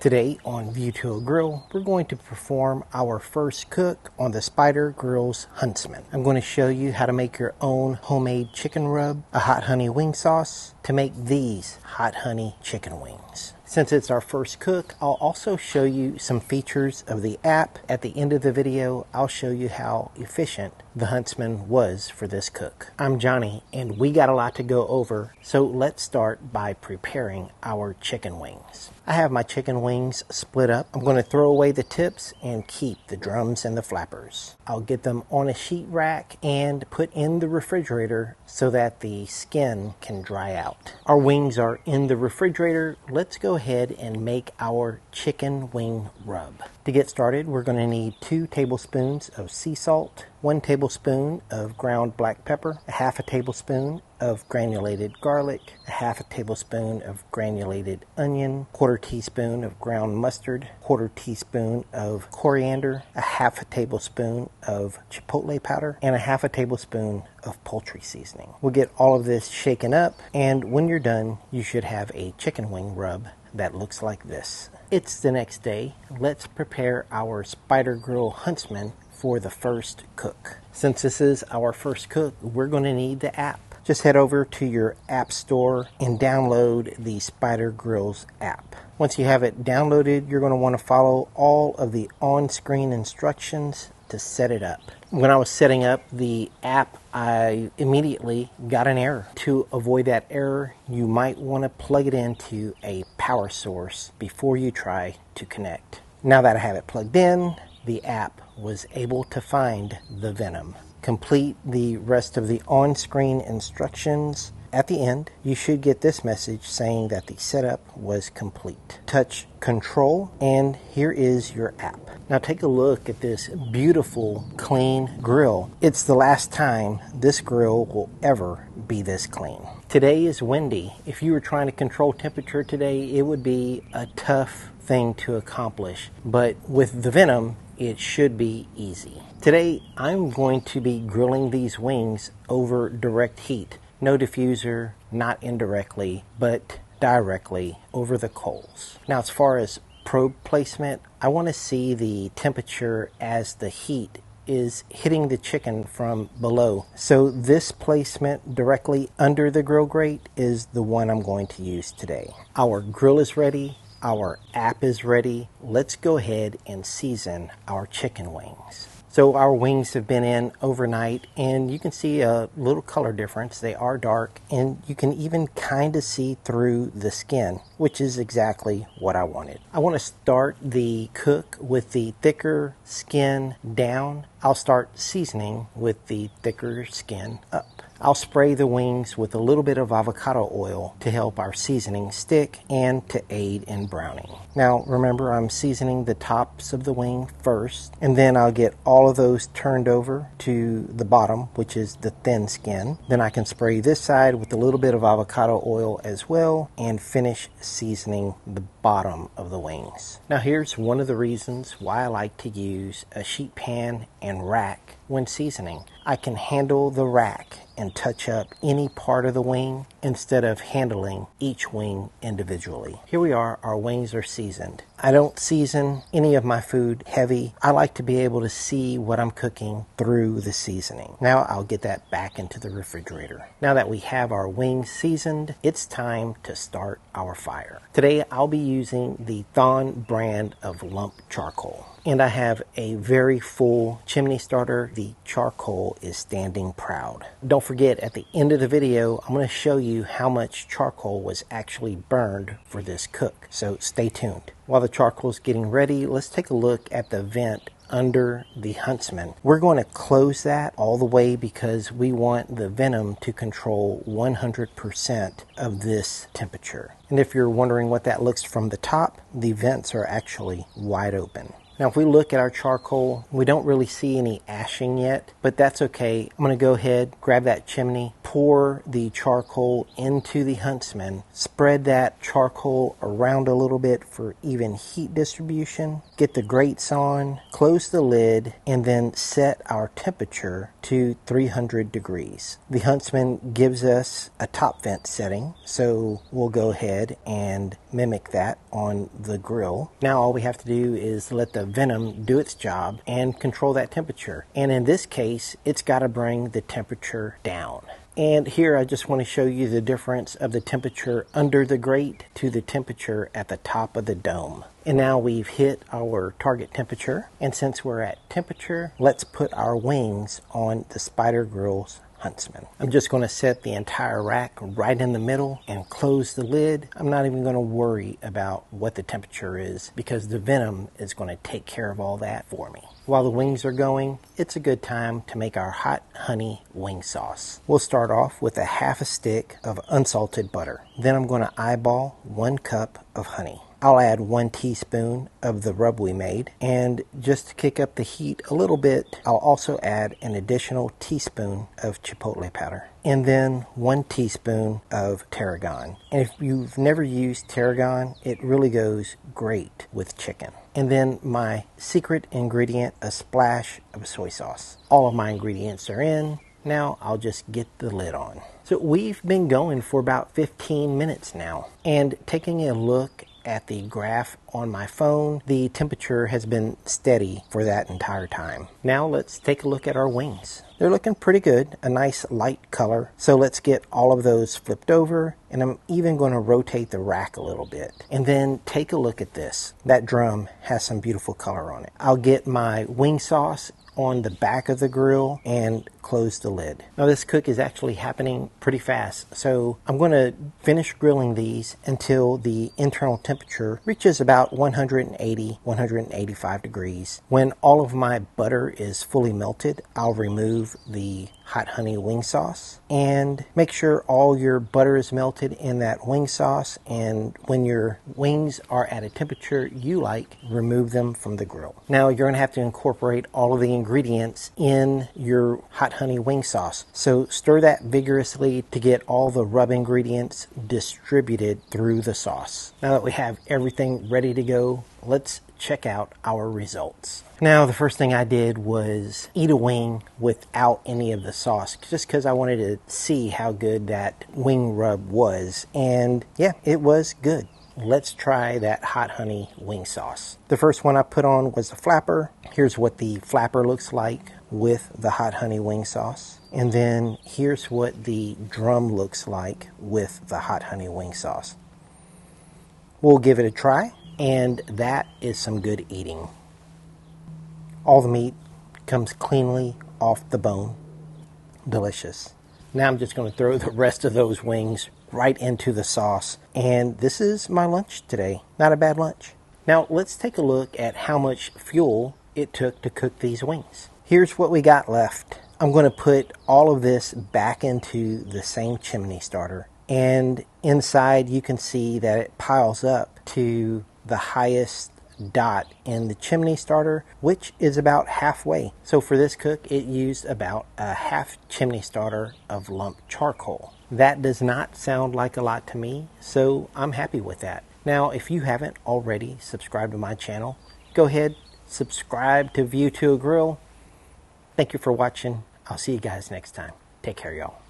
Today on View to a Grill, we're going to perform our first cook on the Spider Grill's Huntsman. I'm going to show you how to make your own homemade chicken rub, a hot honey wing sauce to make these hot honey chicken wings. Since it's our first cook, I'll also show you some features of the app. At the end of the video, I'll show you how efficient the Huntsman was for this cook. I'm Johnny, and we got a lot to go over, so let's start by preparing our chicken wings. I have my chicken wings split up. I'm going to throw away the tips and keep the drums and the flappers. I'll get them on a sheet rack and put in the refrigerator so that the skin can dry out. Our wings are in the refrigerator. Let's go ahead and make our chicken wing rub. To get started, we're going to need 2 tablespoons of sea salt, 1 tablespoon of ground black pepper, a half a tablespoon of granulated garlic, a half a tablespoon of granulated onion, 1/4 teaspoon of ground mustard, 1/4 teaspoon of coriander, a half a tablespoon of chipotle powder, and a half a tablespoon of poultry seasoning. We'll get all of this shaken up, and when you're done, you should have a chicken wing rub that looks like this. It's the next day. Let's prepare our Spider Grill Huntsman for the first cook. Since this is our first cook, we're going to need the app. Just head over to your app store and download the Spider Grill's app. Once you have it downloaded, you're going to want to follow all of the on-screen instructions to set it up. When I was setting up the app, I immediately got an error. To avoid that error, you might want to plug it into a power source before you try to connect. Now that I have it plugged in, the app was able to find the venom. Complete the rest of the on-screen instructions. At the end, you should get this message saying that the setup was complete. Touch Control, and here is your app. Now take a look at this beautiful, clean grill. It's the last time this grill will ever be this clean. Today is windy. If you were trying to control temperature today, it would be a tough thing to accomplish. But with the venom, it should be easy. Today, I'm going to be grilling these wings over direct heat. No diffuser, not indirectly, but directly over the coals. Now, as far as probe placement, I want to see the temperature as the heat is hitting the chicken from below. So this placement directly under the grill grate is the one I'm going to use today. Our grill is ready. Our app is ready. Let's go ahead and season our chicken wings. So our wings have been in overnight, and you can see a little color difference. They are dark, and you can even kind of see through the skin, which is exactly what I wanted. I want to start the cook with the thicker skin down. I'll start seasoning with the thicker skin up. I'll spray the wings with a little bit of avocado oil to help our seasoning stick and to aid in browning. Now remember, I'm seasoning the tops of the wing first, and then I'll get all of those turned over to the bottom, which is the thin skin. Then I can spray this side with a little bit of avocado oil as well and finish seasoning the bottom of the wings. Now here's one of the reasons why I like to use a sheet pan and rack when seasoning. I can handle the rack and touch up any part of the wing instead of handling each wing individually. Here we are, our wings are seasoned. I don't season any of my food heavy. I like to be able to see what I'm cooking through the seasoning. Now I'll get that back into the refrigerator. Now that we have our wings seasoned, it's time to start our fire. Today I'll be using the Thon brand of lump charcoal. And I have a very full chimney starter. The charcoal is standing proud. Don't forget, at the end of the video, I'm going to show you how much charcoal was actually burned for this cook. So stay tuned. While the charcoal is getting ready, let's take a look at the vent under the Huntsman. We're going to close that all the way because we want the venom to control 100% of this temperature. And if you're wondering what that looks from the top, the vents are actually wide open. Now if we look at our charcoal, we don't really see any ashing yet, but that's okay. I'm going to go ahead, grab that chimney, pour the charcoal into the Huntsman, spread that charcoal around a little bit for even heat distribution, get the grates on, close the lid, and then set our temperature to 300 degrees. The Huntsman gives us a top vent setting, so we'll go ahead and mimic that on the grill. Now all we have to do is let the venom do its job and control that temperature. And in this case, it's got to bring the temperature down. And here I just want to show you the difference of the temperature under the grate to the temperature at the top of the dome. And now we've hit our target temperature. And since we're at temperature, let's put our wings on the Spider Grill's Huntsman. I'm just going to set the entire rack right in the middle and close the lid. I'm not even going to worry about what the temperature is because the venom is going to take care of all that for me. While the wings are going, it's a good time to make our hot honey wing sauce. We'll start off with a half a stick of unsalted butter. Then I'm going to eyeball 1 cup of honey. I'll add 1 teaspoon of the rub we made, and just to kick up the heat a little bit, I'll also add an additional teaspoon of chipotle powder, and then 1 teaspoon of tarragon. And if you've never used tarragon, it really goes great with chicken. And then my secret ingredient, a splash of soy sauce. All of my ingredients are in. Now I'll just get the lid on. So we've been going for about 15 minutes now, and taking a look at the graph on my phone, the temperature has been steady for that entire time. Now let's take a look at our wings. They're looking pretty good, a nice light color. So let's get all of those flipped over, and I'm even going to rotate the rack a little bit. And then take a look at this. That drum has some beautiful color on it. I'll get my wing sauce on the back of the grill and close the lid. Now this cook is actually happening pretty fast, so I'm going to finish grilling these until the internal temperature reaches about 180, 185 degrees. When all of my butter is fully melted, I'll remove the hot honey wing sauce and make sure all your butter is melted in that wing sauce, and when your wings are at a temperature you like, remove them from the grill. Now you're going to have to incorporate all of the ingredients in your hot honey wing sauce, so stir that vigorously to get all the rub ingredients distributed through the sauce. Now that we have everything ready to go, let's check out our results. Now the first thing I did was eat a wing without any of the sauce, just because I wanted to see how good that wing rub was, and yeah, it was good. Let's try that hot honey wing sauce. The first one I put on was the flapper. Here's what the flapper looks like with the hot honey wing sauce. And then here's what the drum looks like with the hot honey wing sauce. We'll give it a try, and that is some good eating. All the meat comes cleanly off the bone. Delicious. Now I'm just going to throw the rest of those wings right into the sauce, and this is my lunch today. Not a bad lunch. Now let's take a look at how much fuel it took to cook these wings. Here's what we got left. I'm going to put all of this back into the same chimney starter, and inside you can see that it piles up to the highest dot in the chimney starter, which is about halfway. So for this cook, it used about a half chimney starter of lump charcoal. That does not sound like a lot to me, so I'm happy with that. Now, if you haven't already subscribed to my channel, go ahead, subscribe to View to a Grill. Thank you for watching. I'll see you guys next time. Take care, y'all.